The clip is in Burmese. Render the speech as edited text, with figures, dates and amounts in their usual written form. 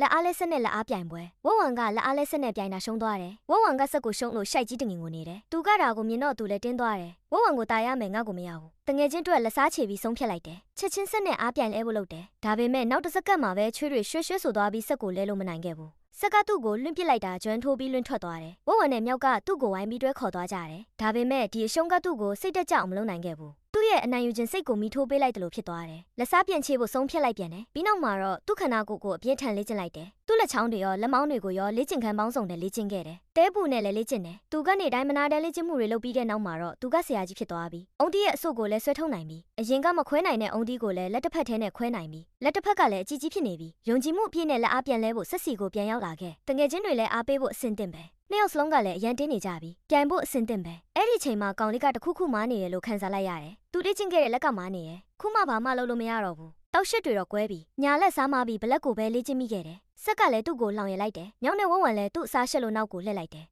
လက်အားလဲဆက်နဲ့လက်အားပြိုင်ပွဲဝက်ဝံကလက်အားလဲဆက်နဲ့ပြိုင်တာရှုံးသွားတယ်ဝက်ဝံကဆက်ကိုရှုံးလို့ရှိုက်ကြီးတငင်ကိုနေတယ်သူကဒါကိုမြင်တော့သူလည်းတင်းသွားတယ်ဝက်ဝံကိုတာရမယ်ငါ့ကိုမရဘူးတငယ်ချင်းတို့လက်စားချေပြီးဆုံးဖြတ်လိုက်တယ်ချက်ချင်းဆက်နဲ့အားပြိုင်လဲဖို့လုပ်တယ်ဒါပေမဲ့နောက်တစ်စက္ကန့်မှာပဲချွေးတွေရွှဲဆိုသွားပြီးဆက်ကိုလဲလို့မနိုင်ခဲ့ဘူးဆက်ကသူ့ကိုလွင့်ပစ်လိုက်တာကျွမ်းထိုးပြီးလွင့်ထွက်သွားတယ်ဝက်ဝံနဲ့မြောက်ကသူ့ကိုဝိုင်းပြီးတွဲခေါ်သွားကြတယ်ဒါပေမဲ့ဒီအရှုံးကသူ့ကိုစိတ်တက်ကြအောင်မလုပ်နိုင်ခဲ့ဘူးသူ့ရဲ့အနိုင်ယူခြင်းစိတ်ကိုမိထိုးပေးလိုက်တယ်လို့ဖြစ်သွားတယ်လက်စားပြန်ချေဖို့ဆုံးဖြတ်လိုက်ပြန်တယ်ပြီးနောက်မှာတော့သူ့ခန္ဓာကိုယ်ကိုအပြင်းထန်လေ့ကျင့်လိုက်တယ်သူ့လက်ချောင်းတွေရောလက်မောင်းတွေကိုရောလေ့ကျင့်ခန်းပေါင်းစုံနဲ့လေ့ကျင့်ခဲ့တယ်တဲပူနဲ့လည်းလေ့ကျင့်တယ်သူကနေတိုင်းမနာတမ်းလေ့ကျင့်မှုတွေလုပ်ပြီးတဲ့နောက်မှာတော့သူကဆရာကြီးဖြစ်သွားပြီအုံတီးရဲ့အဆုတ်ကိုလည်းဆွဲထုတ်နိုင်ပြီအရင်ကမခွဲနိုင်တဲ့အုံတီးကိုလည်းလက်တစ်ဖက်ထဲနဲ့ခွဲနိုင်ပြီလက်တစ်ဖက်ကလည်းအကြီးကြီးဖြစ်နေပြီယုံကြည်မှုအပြည့်နဲ့လက်အားပြန်လဲဖို့ဆက်စီကိုပြန်ရောက်လာခဲ့တငယ်ချင်းတွေလည်းအားပေးဖို့အဆင်သင့်ပဲနှစ်ယောက်စလုံးကလည်းအရန်တင်းနေကြပြီပြိုင်ဖို့အဆင်သင့်ပဲအဲ့ဒီချိန်မှာကောင်လေးကတခုခုမားနေတယ်လို့ခံစားလိုက်ရတယ်သူလေ့ကျင့်ခဲ့တဲ့လက်ကမားနေတယ်ခုမှဘာမှလုပ်လို့မရတော့ဘူးတောက်ရှစ်တွေတော့ကွဲပြီညာလက်စားမပြီးဘလက်ကိုပဲလေ့ကျင့်မိခဲ့တယ်ဆက်ကလည်းသူ့ကိုလောင်ရလိုက်တယ်ညောင်းနဲ့ဝဝံလည်းသူ့အစားရှက်လို့နောက်ကိုလှည့်လိုက်တယ်